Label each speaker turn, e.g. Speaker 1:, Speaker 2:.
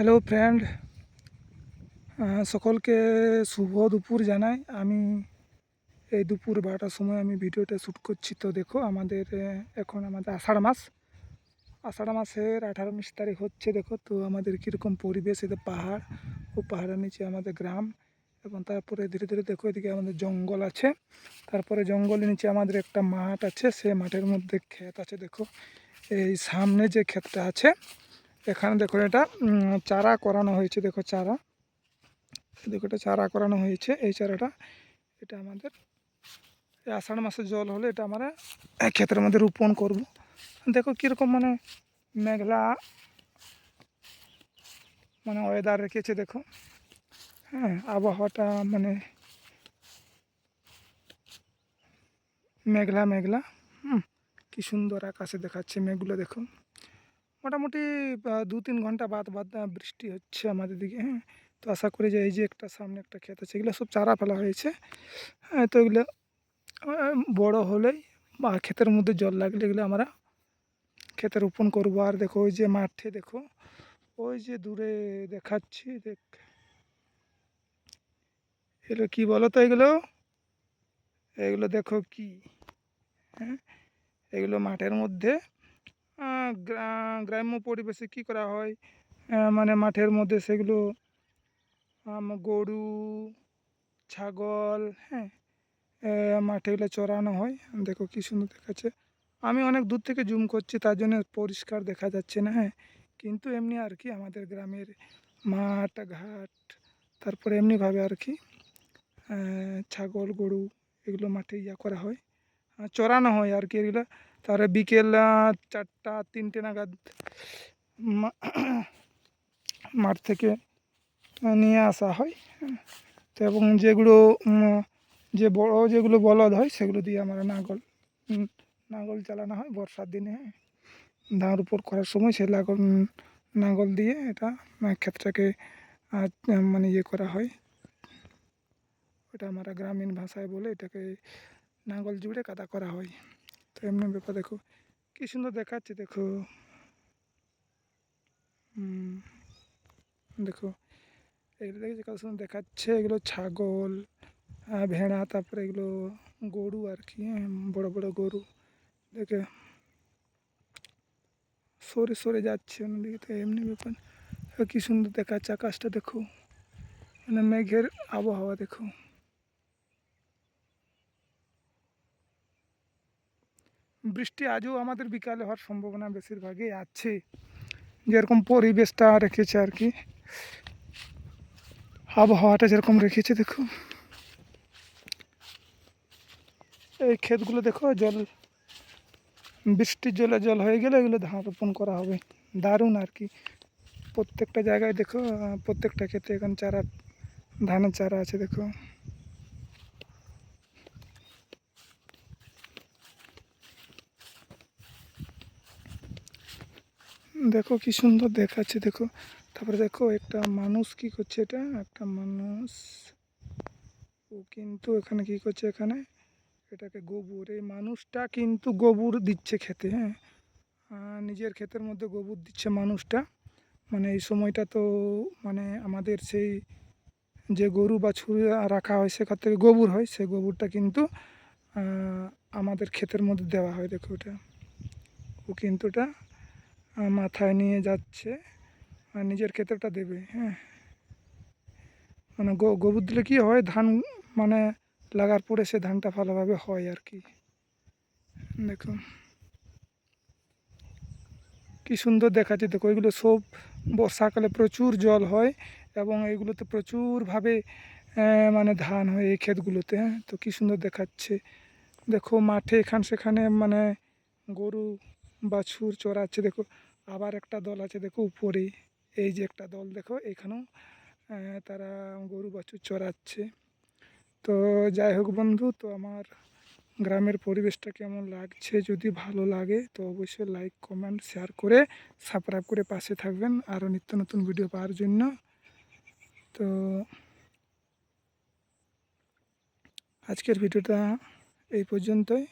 Speaker 1: Hello friend, সকলকে শুভ দুপুর জানাই। আমি এই দুপুর 12টার সময় আমি ভিডিওটা শ্যুট করছি। তো দেখো আমাদের এখন আমাদের আষাঢ় মাসের 18-19 তারিখ হচ্ছে। দেখো তো আমাদের কীরকম পরিবেশ, এতে পাহাড় ও পাহাড়ের নিচে আমাদের গ্রাম, এবং তারপরে ধীরে ধীরে দেখো এদিকে আমাদের জঙ্গল আছে। তারপরে জঙ্গলের নিচে আমাদের একটা মাঠ আছে, সে মাঠের মধ্যে ক্ষেত আছে। দেখো এই সামনে যে ক্ষেতটা আছে, এখানে দেখো এটা চারা করানো হয়েছে। দেখো এটা চারা করানো হয়েছে। এই চারাটা এটা আমাদের এই আষাঢ় মাসে জল হলে এটা আমরা ক্ষেতের মধ্যে রোপণ করব। দেখো কীরকম মেঘলা ওয়েদার রেখেছে। দেখো হ্যাঁ, আবহাওয়াটা মেঘলা মেঘলা। কি সুন্দর আকাশে দেখাচ্ছে মেঘগুলো। দেখো মোটামুটি 2-3 ঘন্টা বাদ বৃষ্টি হচ্ছে আমাদের দিকে। হ্যাঁ, তো আশা করি যে এই যে একটা সামনে একটা ক্ষেত আছে, এগুলো সব চারা ফেলা হয়েছে। হ্যাঁ, তো এগুলো বড় হলেই বা ক্ষেতের মধ্যে জল লাগলে এগুলো আমরা ক্ষেতে রোপণ করবো। আর দেখো ওই যে মাঠে, দেখো ওই যে দূরে দেখাচ্ছি, এগুলো কি বলো তো? এগুলো দেখো কি? হ্যাঁ, এগুলো মাঠের মধ্যে গ্রাম্য পরিবেশে কি করা হয়, মাঠের মধ্যে সেগুলো গরু, ছাগল, হ্যাঁ, মাঠে এগুলো চড়ানো হয়। দেখো কি সুন্দর দেখাচ্ছে। আমি অনেক দূর থেকে জুম করছি, তার জন্য পরিষ্কার দেখা যাচ্ছে না। হ্যাঁ, কিন্তু এমনি আর কি আমাদের গ্রামের মাঠ ঘাট, তারপরে এমনিভাবে আর কি ছাগল গরু এগুলো মাঠে করা হয়, চড়ানো হয় আর কি এগুলো। তারপরে বিকেল 4টা-3টে নাগাদ মাঠ থেকে নিয়ে আসা হয়। তো এবং যে বড় যেগুলো বলদ হয় সেগুলো দিয়ে আমরা নাঙল চালানো হয় বর্ষার দিনে। হ্যাঁ, ধান উপর করার সময় সে নাঙল দিয়ে এটা ক্ষেতটাকে করা হয়। ওটা আমরা গ্রামীণ ভাষায় বলে এটাকে নাঙল জুড়ে কাদা করা হয়। তো এমনি ব্যাপার। দেখো কি সুন্দর দেখাচ্ছে। দেখো দেখো এগুলো দেখেছি কত সুন্দর দেখাচ্ছে। এগুলো ছাগল, ভেড়া, তারপরে এগুলো গরু আর কি। বড় বড় গরু দেখে সরে সরে যাচ্ছে অন্যদিকে। তো এমনি ব্যাপার। কি সুন্দর দেখাচ্ছে আকাশটা। দেখো মেঘের আবহাওয়া। দেখো বৃষ্টি আজও আমাদের বিকালে হওয়ার সম্ভাবনা বেশিরভাগই আছে, যেরকম পরিবেশটা রেখেছে আর কি, আবহাওয়াটা যেরকম রেখেছে। দেখো এই ক্ষেতগুলো দেখো বৃষ্টির জল হয়ে গেলে এগুলো ধান রোপণ করা হবে। দারুণ আর কি। প্রত্যেকটা জায়গায় দেখো, প্রত্যেকটা ক্ষেত্রে এখন ধানের চারা আছে। দেখো দেখো কি সুন্দর দেখাচ্ছে। দেখো তারপরে দেখো একটা মানুষ কি করছে। এটা একটা মানুষ, ও কিন্তু এখানে কি করছে, এটাকে গোবর, এই মানুষটা কিন্তু গোবর দিচ্ছে খেতে। হ্যাঁ, নিজের ক্ষেতের মধ্যে গোবর দিচ্ছে মানুষটা। এই সময়টা তো আমাদের সেই যে গরু বাছুর রাখা হয় সেখান থেকে গোবর হয়, সেই গোবরটা কিন্তু আমাদের ক্ষেতের মধ্যে দেওয়া হয়। দেখো ও কিন্তু এটা মাথায় নিয়ে যাচ্ছে আর নিজের ক্ষেতেরটা দেবে। হ্যাঁ, গোবর দিলে কি হয়, ধান লাগার পরে সে ধানটা ভালোভাবে হয় আর কি। দেখো কি সুন্দর দেখাচ্ছে। দেখো এগুলো সব বর্ষাকালে প্রচুর জল হয় এবং এইগুলোতে প্রচুরভাবে ধান হয় এই ক্ষেতগুলোতে। হ্যাঁ, তো কি সুন্দর দেখাচ্ছে। দেখো মাঠে সেখানে গরু বাছুর চড়াচ্ছে। দেখো আবার একটা দল আছে, দেখো উপরে এই যে একটা দল, দেখো এখানেও তারা গরু বাছুর চড়াচ্ছে। তো যাই হোক বন্ধু, তো আমার গ্রামের পরিবেশটা কেমন লাগছে, যদি ভালো লাগে তো অবশ্যই লাইক কমেন্ট শেয়ার করে সাবস্ক্রাইব করে পাশে থাকবেন আরও নিত্য নতুন ভিডিও পাওয়ার জন্য। তো আজকের ভিডিওটা এই পর্যন্তই।